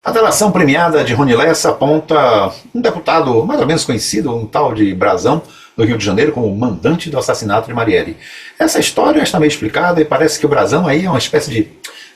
A delação premiada de Rony Lessa aponta um deputado mais ou menos conhecido, um tal de Brazão, do Rio de Janeiro, como mandante do assassinato de Marielle. Essa história está meio explicada e parece que o Brazão aí é uma espécie de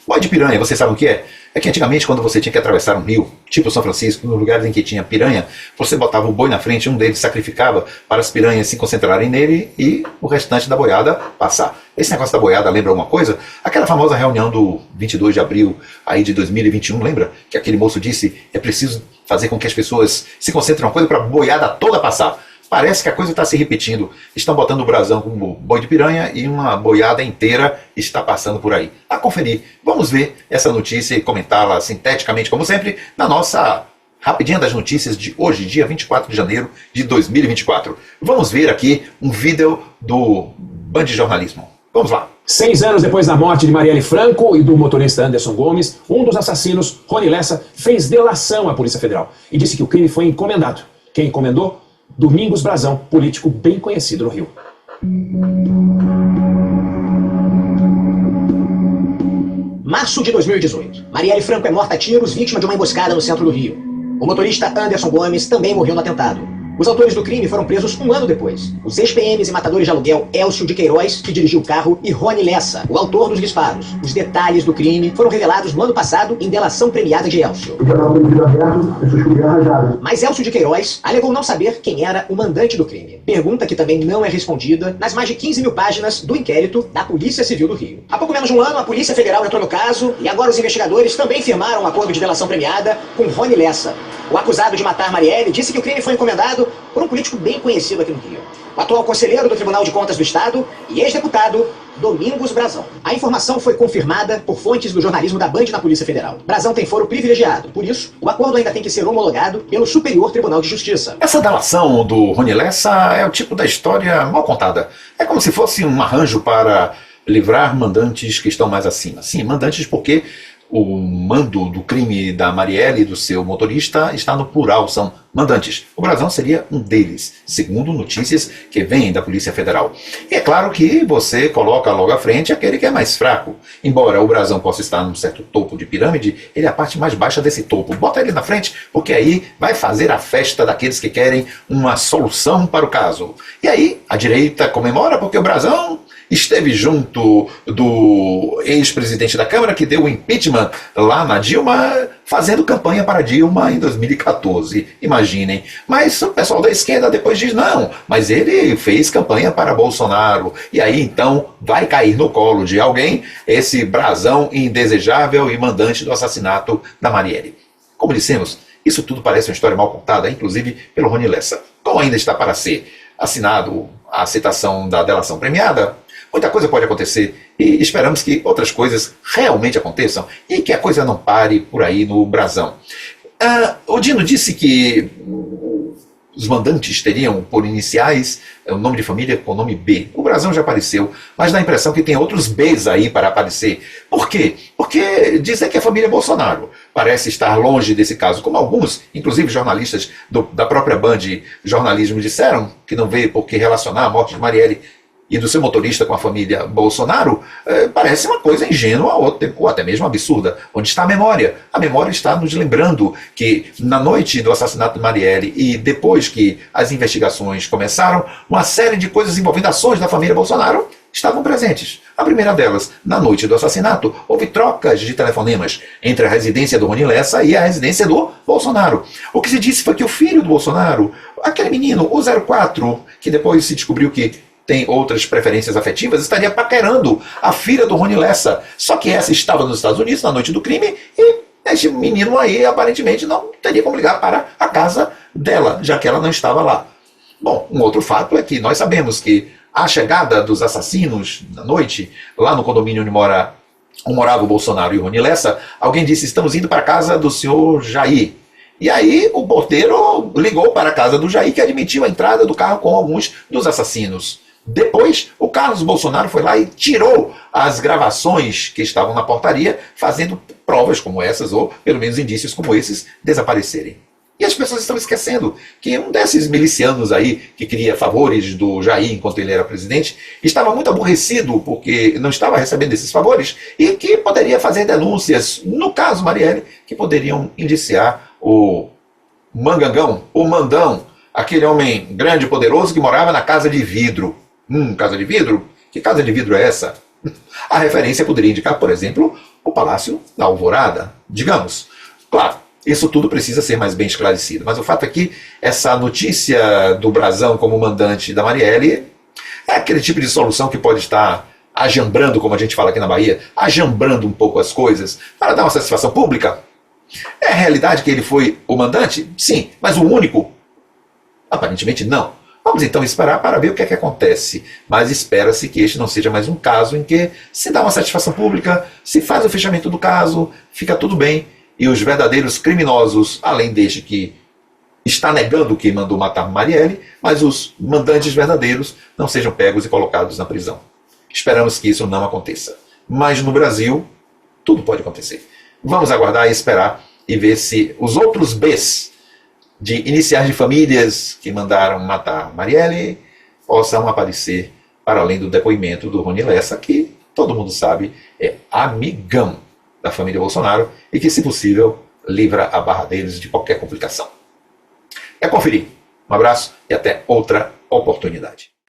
boi de piranha. Vocês sabem o que é? É que antigamente, quando você tinha que atravessar um rio, tipo São Francisco, nos lugares em que tinha piranha, você botava o boi na frente, um deles sacrificava para as piranhas se concentrarem nele e o restante da boiada passar. Esse negócio da boiada lembra alguma coisa? Aquela famosa reunião do 22 de abril aí de 2021, lembra? Que aquele moço disse, é preciso fazer com que as pessoas se concentrem em uma coisa para a boiada toda passar. Parece que a coisa está se repetindo. Estão botando o Brazão como boi de piranha e uma boiada inteira está passando por aí. A conferir. Vamos ver essa notícia e comentá-la sinteticamente, como sempre, na nossa Rapidinha das Notícias de hoje, dia 24 de janeiro de 2024. Vamos ver aqui um vídeo do Band Jornalismo. Vamos lá. 6 anos depois da morte de Marielle Franco e do motorista Anderson Gomes, um dos assassinos, Rony Lessa, fez delação à Polícia Federal e disse que o crime foi encomendado. Quem encomendou? Domingos Brazão, político bem conhecido no Rio. Março de 2018. Marielle Franco é morta a tiros, vítima de uma emboscada no centro do Rio. O motorista Anderson Gomes também morreu no atentado. Os autores do crime foram presos um ano depois. Os ex-PMs e matadores de aluguel Elcio de Queiroz, que dirigiu o carro, e Rony Lessa, o autor dos disparos. Os detalhes do crime foram revelados no ano passado em delação premiada de Elcio. Mas Elcio de Queiroz alegou não saber quem era o mandante do crime. Pergunta que também não é respondida nas mais de 15 mil páginas do inquérito da Polícia Civil do Rio. Há pouco menos de um ano, a Polícia Federal entrou no caso e agora os investigadores também firmaram um acordo de delação premiada com Rony Lessa. O acusado de matar Marielle disse que o crime foi encomendado por um político bem conhecido aqui no Rio. O atual conselheiro do Tribunal de Contas do Estado e ex-deputado Domingos Brazão. A informação foi confirmada por fontes do jornalismo da Band na Polícia Federal. Brazão tem foro privilegiado, por isso, o acordo ainda tem que ser homologado pelo Superior Tribunal de Justiça. Essa delação do Rony Lessa é o tipo da história mal contada. É como se fosse um arranjo para livrar mandantes que estão mais acima. Sim, mandantes porque o mando do crime da Marielle e do seu motorista está no plural, são mandantes. O Brazão seria um deles, segundo notícias que vêm da Polícia Federal. E é claro que você coloca logo à frente aquele que é mais fraco. Embora o Brazão possa estar num certo topo de pirâmide, ele é a parte mais baixa desse topo. Bota ele na frente, porque aí vai fazer a festa daqueles que querem uma solução para o caso. E aí a direita comemora porque o Brazão esteve junto do ex-presidente da Câmara que deu o impeachment lá na Dilma, fazendo campanha para Dilma em 2014. Imaginem. Mas o pessoal da esquerda depois diz, não, mas ele fez campanha para Bolsonaro. E aí então vai cair no colo de alguém esse Brazão indesejável e mandante do assassinato da Marielle. Como dissemos, isso tudo parece uma história mal contada, inclusive pelo Rony Lessa. Como ainda está para ser assinado a aceitação da delação premiada, muita coisa pode acontecer e esperamos que outras coisas realmente aconteçam e que a coisa não pare por aí no Brazão. O Dino disse que os mandantes teriam por iniciais o nome de família com o nome B. O Brazão já apareceu, mas dá a impressão que tem outros Bs aí para aparecer. Por quê? Porque dizem que a família Bolsonaro parece estar longe desse caso, como alguns, inclusive jornalistas da própria Band Jornalismo, disseram que não vê por que relacionar a morte de Marielle e do seu motorista com a família Bolsonaro, parece uma coisa ingênua ou até mesmo absurda. Onde está a memória? A memória está nos lembrando que na noite do assassinato de Marielle e depois que as investigações começaram, uma série de coisas envolvendo ações da família Bolsonaro estavam presentes. A primeira delas, na noite do assassinato, houve trocas de telefonemas entre a residência do Rony Lessa e a residência do Bolsonaro. O que se disse foi que o filho do Bolsonaro, aquele menino, o 04, que depois se descobriu que tem outras preferências afetivas, estaria paquerando a filha do Rony Lessa. Só que essa estava nos Estados Unidos na noite do crime e esse menino aí aparentemente não teria como ligar para a casa dela, já que ela não estava lá. Bom, um outro fato é que nós sabemos que a chegada dos assassinos na noite, lá no condomínio onde morava o Bolsonaro e o Rony Lessa, alguém disse, estamos indo para a casa do senhor Jair. E aí o porteiro ligou para a casa do Jair, que admitiu a entrada do carro com alguns dos assassinos. Depois, o Carlos Bolsonaro foi lá e tirou as gravações que estavam na portaria, fazendo provas como essas, ou pelo menos indícios como esses, desaparecerem. E as pessoas estão esquecendo que um desses milicianos aí, que queria favores do Jair enquanto ele era presidente, estava muito aborrecido porque não estava recebendo esses favores e que poderia fazer denúncias, no caso Marielle, que poderiam indiciar o Mangangão, o Mandão, aquele homem grande e poderoso que morava na Casa de Vidro. Casa de Vidro? Que casa de vidro é essa? A referência poderia indicar, por exemplo, o Palácio da Alvorada, digamos. Claro, isso tudo precisa ser mais bem esclarecido, mas o fato é que essa notícia do Brazão como mandante da Marielle é aquele tipo de solução que pode estar ajambrando, como a gente fala aqui na Bahia, ajambrando um pouco as coisas para dar uma satisfação pública. É a realidade que ele foi o mandante? Sim, mas o único? Aparentemente não. Vamos então esperar para ver o que é que acontece, mas espera-se que este não seja mais um caso em que se dá uma satisfação pública, se faz o fechamento do caso, fica tudo bem, e os verdadeiros criminosos, além deste que está negando que mandou matar Marielle, mas os mandantes verdadeiros não sejam pegos e colocados na prisão. Esperamos que isso não aconteça. Mas no Brasil, tudo pode acontecer. Vamos aguardar e esperar e ver se os outros Bs de iniciais de famílias que mandaram matar Marielle possam aparecer para além do depoimento do Rony Lessa, que todo mundo sabe é amigão da família Bolsonaro e que, se possível, livra a barra deles de qualquer complicação. É conferir. Um abraço e até outra oportunidade.